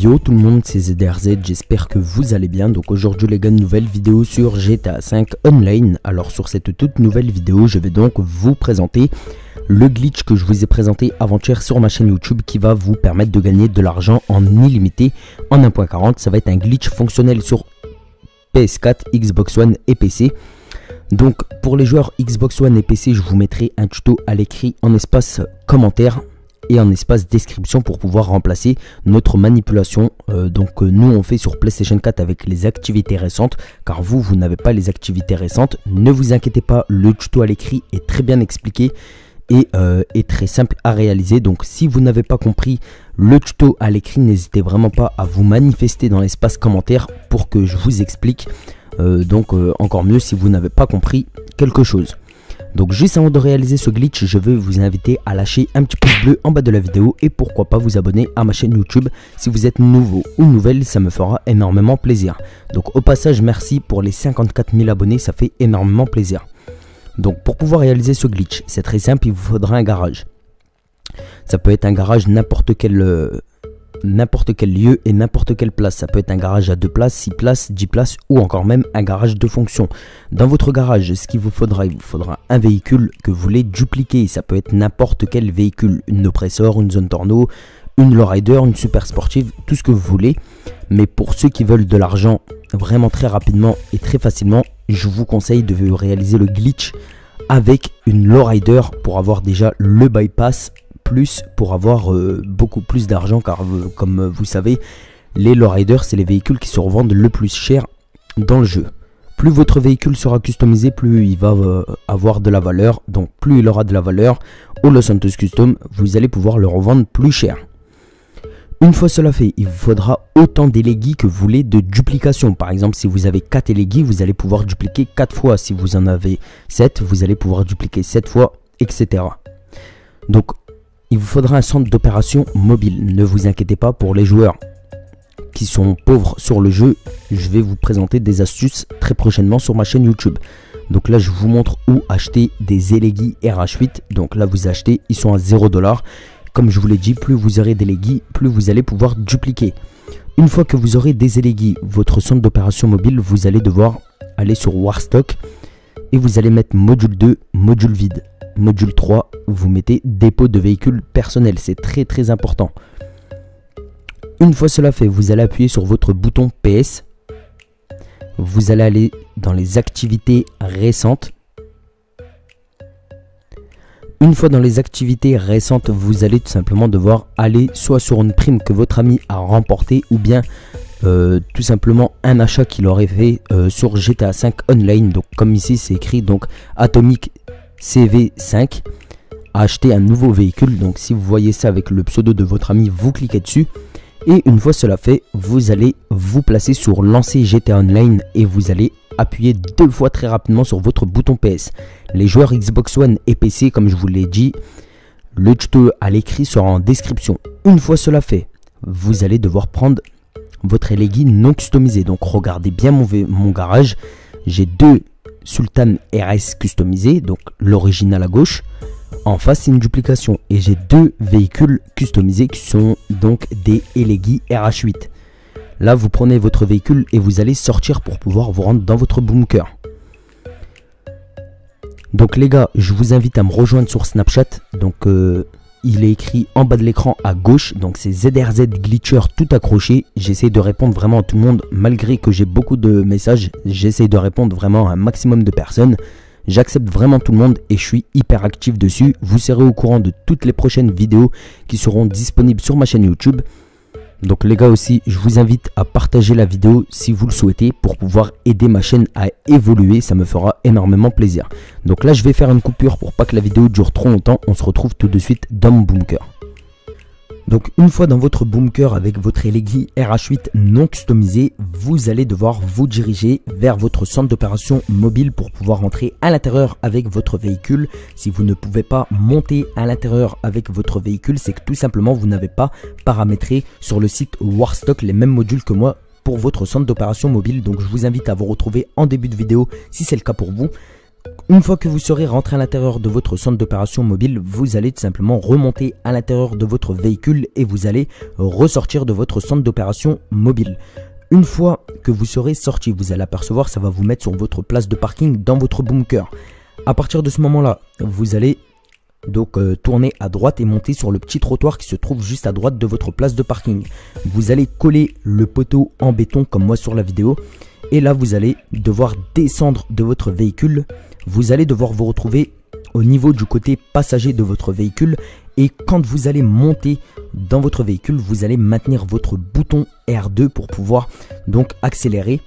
Yo tout le monde, c'est ZRZ, j'espère que vous allez bien. Donc aujourd'hui les gars, une nouvelle vidéo sur GTA 5 Online. Alors sur cette toute nouvelle vidéo, je vais donc vous présenter le glitch que je vous ai présenté avant-hier sur ma chaîne YouTube qui va vous permettre de gagner de l'argent en illimité en 1.40. Ça va être un glitch fonctionnel sur PS4, Xbox One et PC. Donc pour les joueurs Xbox One et PC, je vous mettrai un tuto à l'écrit en espace commentaire et en espace description pour pouvoir remplacer notre manipulation. Nous on fait sur PlayStation 4 avec les activités récentes, car vous n'avez pas les activités récentes. Ne vous inquiétez pas, le tuto à l'écrit est très bien expliqué et est très simple à réaliser. Donc si vous n'avez pas compris le tuto à l'écrit, n'hésitez vraiment pas à vous manifester dans l'espace commentaire pour que je vous explique. Encore mieux si vous n'avez pas compris quelque chose. Donc juste avant de réaliser ce glitch, je veux vous inviter à lâcher un petit pouce bleu en bas de la vidéo et pourquoi pas vous abonner à ma chaîne YouTube. Si vous êtes nouveau ou nouvelle, ça me fera énormément plaisir. Donc au passage, merci pour les 54 000 abonnés, ça fait énormément plaisir. Donc pour pouvoir réaliser ce glitch, c'est très simple, il vous faudra un garage. Ça peut être un garage n'importe quel lieu et n'importe quelle place. Ça peut être un garage à 2 places, 6 places, 10 places ou encore même un garage de fonction. Dans votre garage, ce qu'il vous faudra, il vous faudra un véhicule que vous voulez dupliquer. Ça peut être n'importe quel véhicule, une oppresseur, une zone torno, une lowrider, une super sportive, tout ce que vous voulez. Mais pour ceux qui veulent de l'argent vraiment très rapidement et très facilement, je vous conseille de réaliser le glitch avec une lowrider pour avoir déjà le bypass, plus pour avoir beaucoup plus d'argent, car comme vous savez, les lowriders c'est les véhicules qui se revendent le plus cher dans le jeu. Plus votre véhicule sera customisé, plus il va avoir de la valeur. Donc plus il aura de la valeur au Los Santos Custom, vous allez pouvoir le revendre plus cher. Une fois cela fait, il vous faudra autant d'éléguis que vous voulez de duplication. Par exemple, si vous avez 4 éléguis, vous allez pouvoir dupliquer 4 fois. Si vous en avez 7, vous allez pouvoir dupliquer 7 fois, etc. Donc il vous faudra un centre d'opération mobile. Ne vous inquiétez pas, pour les joueurs qui sont pauvres sur le jeu, je vais vous présenter des astuces très prochainement sur ma chaîne YouTube. Donc là, je vous montre où acheter des éléguis RH8. Donc là, vous achetez, ils sont à 0$. Comme je vous l'ai dit, plus vous aurez d'éléguis, plus vous allez pouvoir dupliquer. Une fois que vous aurez des éléguis, votre centre d'opération mobile, vous allez devoir aller sur Warstock et vous allez mettre module 2, module vide. Module 3, vous mettez dépôt de véhicules personnels, c'est très très important. Une fois cela fait, vous allez appuyer sur votre bouton PS. Vous allez aller dans les activités récentes. Une fois dans les activités récentes, vous allez tout simplement devoir aller soit sur une prime que votre ami a remportée ou bien tout simplement un achat qu'il aurait fait sur GTA 5 Online. Donc comme ici c'est écrit, donc Atomic CV5, acheter un nouveau véhicule. Donc si vous voyez ça avec le pseudo de votre ami, vous cliquez dessus et une fois cela fait, vous allez vous placer sur lancer GTA Online et vous allez appuyer 2 fois très rapidement sur votre bouton PS. Les joueurs Xbox One et PC, comme je vous l'ai dit, le tuto à l'écrit sera en description. Une fois cela fait, vous allez devoir prendre votre élégui non customisé. Donc regardez bien mon garage, j'ai 2 Sultan RS customisé, donc l'original à gauche. En face c'est une duplication et j'ai 2 véhicules customisés qui sont donc des éléguis RH8. Là vous prenez votre véhicule et vous allez sortir pour pouvoir vous rendre dans votre bunker. Donc les gars, je vous invite à me rejoindre sur Snapchat. Donc il est écrit en bas de l'écran à gauche, donc c'est ZRZ Glitcher tout accroché. J'essaie de répondre vraiment à tout le monde, malgré que j'ai beaucoup de messages, j'essaie de répondre vraiment à un maximum de personnes. J'accepte vraiment tout le monde et je suis hyper actif dessus. Vous serez au courant de toutes les prochaines vidéos qui seront disponibles sur ma chaîne YouTube. Donc les gars aussi, je vous invite à partager la vidéo si vous le souhaitez pour pouvoir aider ma chaîne à évoluer, ça me fera énormément plaisir. Donc là je vais faire une coupure pour pas que la vidéo dure trop longtemps, on se retrouve tout de suite dans mon bunker. Donc une fois dans votre bunker avec votre élégui RH8 non customisé, vous allez devoir vous diriger vers votre centre d'opération mobile pour pouvoir rentrer à l'intérieur avec votre véhicule. Si vous ne pouvez pas monter à l'intérieur avec votre véhicule, c'est que tout simplement vous n'avez pas paramétré sur le site Warstock les mêmes modules que moi pour votre centre d'opération mobile. Donc je vous invite à vous retrouver en début de vidéo si c'est le cas pour vous. une fois que vous serez rentré à l'intérieur de votre centre d'opération mobile, vous allez tout simplement remonter à l'intérieur de votre véhicule et vous allez ressortir de votre centre d'opération mobile. Une fois que vous serez sorti, vous allez apercevoir, ça va vous mettre sur votre place de parking dans votre bunker. À partir de ce moment-là, vous allez donc tourner à droite et monter sur le petit trottoir qui se trouve juste à droite de votre place de parking. Vous allez coller le poteau en béton comme moi sur la vidéo. Et là, vous allez devoir descendre de votre véhicule. Vous allez devoir vous retrouver au niveau du côté passager de votre véhicule. Et quand vous allez monter dans votre véhicule, vous allez maintenir votre bouton R2 pour pouvoir donc accélérer.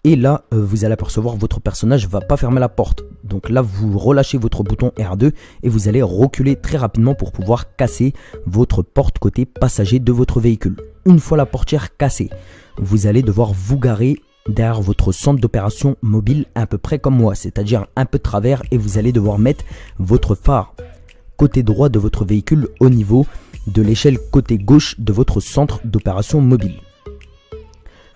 Et là, vous allez apercevoir votre personnage ne va pas fermer la porte. Donc là, vous relâchez votre bouton R2 et vous allez reculer très rapidement pour pouvoir casser votre porte côté passager de votre véhicule. Une fois la portière cassée, vous allez devoir vous garer derrière votre centre d'opération mobile à peu près comme moi, c'est-à-dire un peu de travers, et vous allez devoir mettre votre phare côté droit de votre véhicule au niveau de l'échelle côté gauche de votre centre d'opération mobile.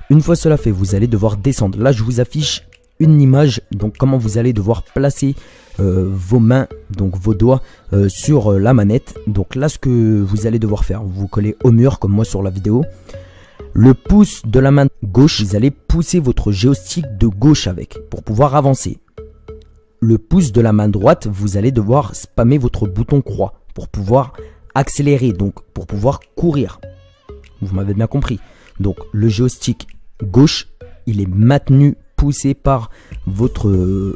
Une fois cela fait, vous allez devoir descendre. Là, je vous affiche une image, donc comment vous allez devoir placer vos mains, donc vos doigts sur la manette. Donc là, ce que vous allez devoir faire, vous collez au mur comme moi sur la vidéo. Le pouce de la main gauche, vous allez pousser votre joystick de gauche avec pour pouvoir avancer. Le pouce de la main droite, vous allez devoir spammer votre bouton croix pour pouvoir accélérer, donc pour pouvoir courir. Vous m'avez bien compris. Donc le joystick gauche, il est maintenu, poussé par votre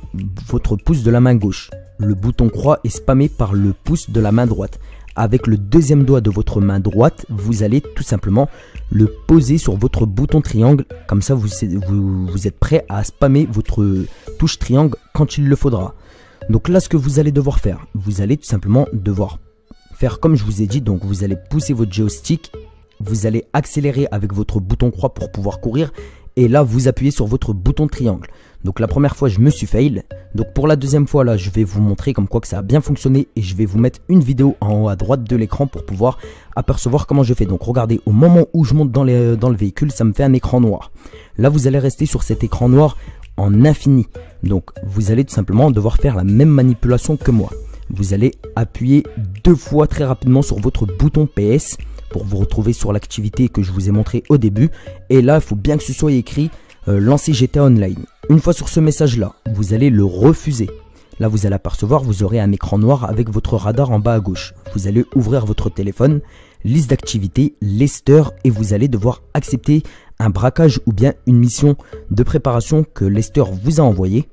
pouce de la main gauche. Le bouton croix est spammé par le pouce de la main droite. Avec le deuxième doigt de votre main droite, vous allez tout simplement le poser sur votre bouton triangle. Comme ça, vous êtes prêt à spammer votre touche triangle quand il le faudra. Donc là, ce que vous allez devoir faire, vous allez tout simplement devoir faire comme je vous ai dit. Donc vous allez pousser votre joystick, vous allez accélérer avec votre bouton croix pour pouvoir courir. Et là, vous appuyez sur votre bouton triangle. Donc la première fois, je me suis fail. Donc pour la deuxième fois, là, je vais vous montrer comme quoi que ça a bien fonctionné. Et je vais vous mettre une vidéo en haut à droite de l'écran pour pouvoir apercevoir comment je fais. Donc regardez, au moment où je monte dans le véhicule, ça me fait un écran noir. Là, vous allez rester sur cet écran noir en infini. Donc vous allez tout simplement devoir faire la même manipulation que moi. Vous allez appuyer 2 fois très rapidement sur votre bouton PS pour vous retrouver sur l'activité que je vous ai montré au début. Et là, il faut bien que ce soit écrit lancer GTA Online. Une fois sur ce message là, vous allez le refuser. Là, vous allez apercevoir, vous aurez un écran noir avec votre radar en bas à gauche. Vous allez ouvrir votre téléphone, liste d'activités, Lester, et vous allez devoir accepter un braquage ou bien une mission de préparation que Lester vous a envoyé.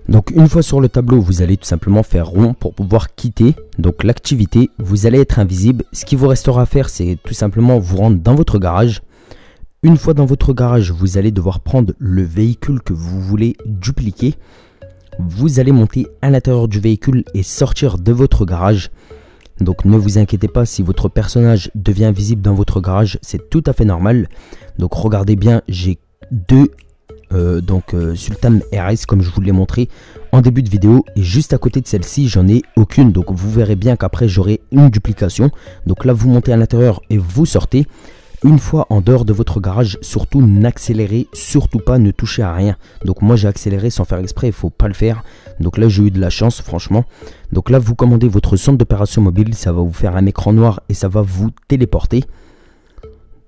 Donc une fois sur le tableau, vous allez tout simplement faire rond pour pouvoir quitter donc l'activité. Vous allez être invisible. Ce qui vous restera à faire, c'est tout simplement vous rendre dans votre garage. Une fois dans votre garage, vous allez devoir prendre le véhicule que vous voulez dupliquer. Vous allez monter à l'intérieur du véhicule et sortir de votre garage. Donc ne vous inquiétez pas si votre personnage devient invisible dans votre garage, c'est tout à fait normal. Donc regardez bien, j'ai deux Sultan RS comme je vous l'ai montré en début de vidéo, et juste à côté de celle-ci j'en ai aucune. Donc vous verrez bien qu'après j'aurai une duplication. Donc là vous montez à l'intérieur et vous sortez. Une fois en dehors de votre garage, surtout n'accélérez surtout pas, ne touchez à rien. Donc moi j'ai accéléré sans faire exprès, il faut pas le faire. Donc là j'ai eu de la chance franchement. Donc là vous commandez votre centre d'opération mobile, ça va vous faire un écran noir et ça va vous téléporter.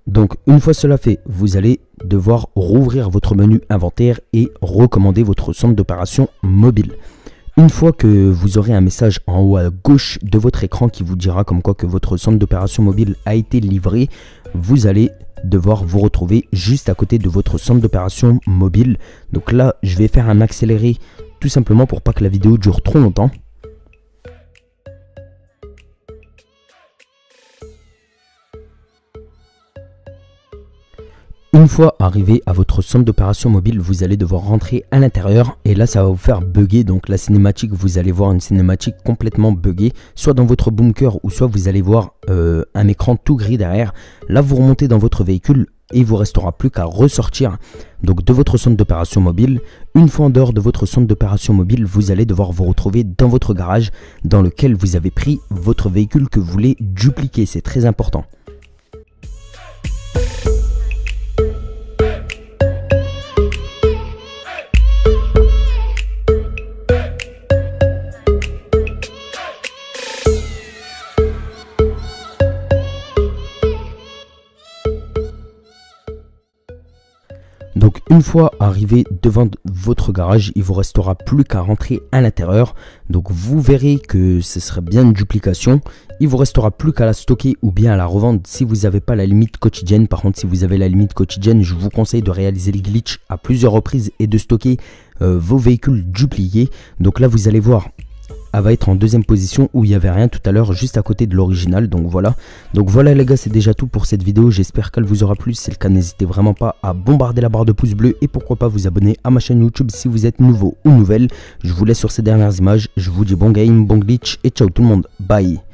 Donc une fois cela fait, vous allez devoir rouvrir votre menu inventaire et recommander votre centre d'opération mobile. Une fois que vous aurez un message en haut à gauche de votre écran qui vous dira comme quoi que votre centre d'opération mobile a été livré, vous allez devoir vous retrouver juste à côté de votre centre d'opération mobile. Donc là, je vais faire un accéléré tout simplement pour pas que la vidéo dure trop longtemps. Une fois arrivé à votre centre d'opération mobile, vous allez devoir rentrer à l'intérieur et là ça va vous faire bugger. Donc la cinématique, vous allez voir une cinématique complètement buggée, soit dans votre bunker ou soit vous allez voir un écran tout gris derrière. Là vous remontez dans votre véhicule et il vous restera plus qu'à ressortir donc de votre centre d'opération mobile. Une fois en dehors de votre centre d'opération mobile, vous allez devoir vous retrouver dans votre garage dans lequel vous avez pris votre véhicule que vous voulez dupliquer. C'est très important. Donc une fois arrivé devant votre garage, il vous restera plus qu'à rentrer à l'intérieur. Donc vous verrez que ce serait bien une duplication. Il vous restera plus qu'à la stocker ou bien à la revendre si vous n'avez pas la limite quotidienne. Par contre, si vous avez la limite quotidienne, je vous conseille de réaliser les glitches à plusieurs reprises et de stocker vos véhicules dupliés. Donc là, vous allez voir, elle va être en deuxième position où il n'y avait rien tout à l'heure, juste à côté de l'original. Donc voilà les gars, c'est déjà tout pour cette vidéo. J'espère qu'elle vous aura plu. Si c'est le cas, n'hésitez vraiment pas à bombarder la barre de pouce bleu et pourquoi pas vous abonner à ma chaîne YouTube si vous êtes nouveau ou nouvelle. Je vous laisse sur ces dernières images. Je vous dis bon game, bon glitch et ciao tout le monde. Bye.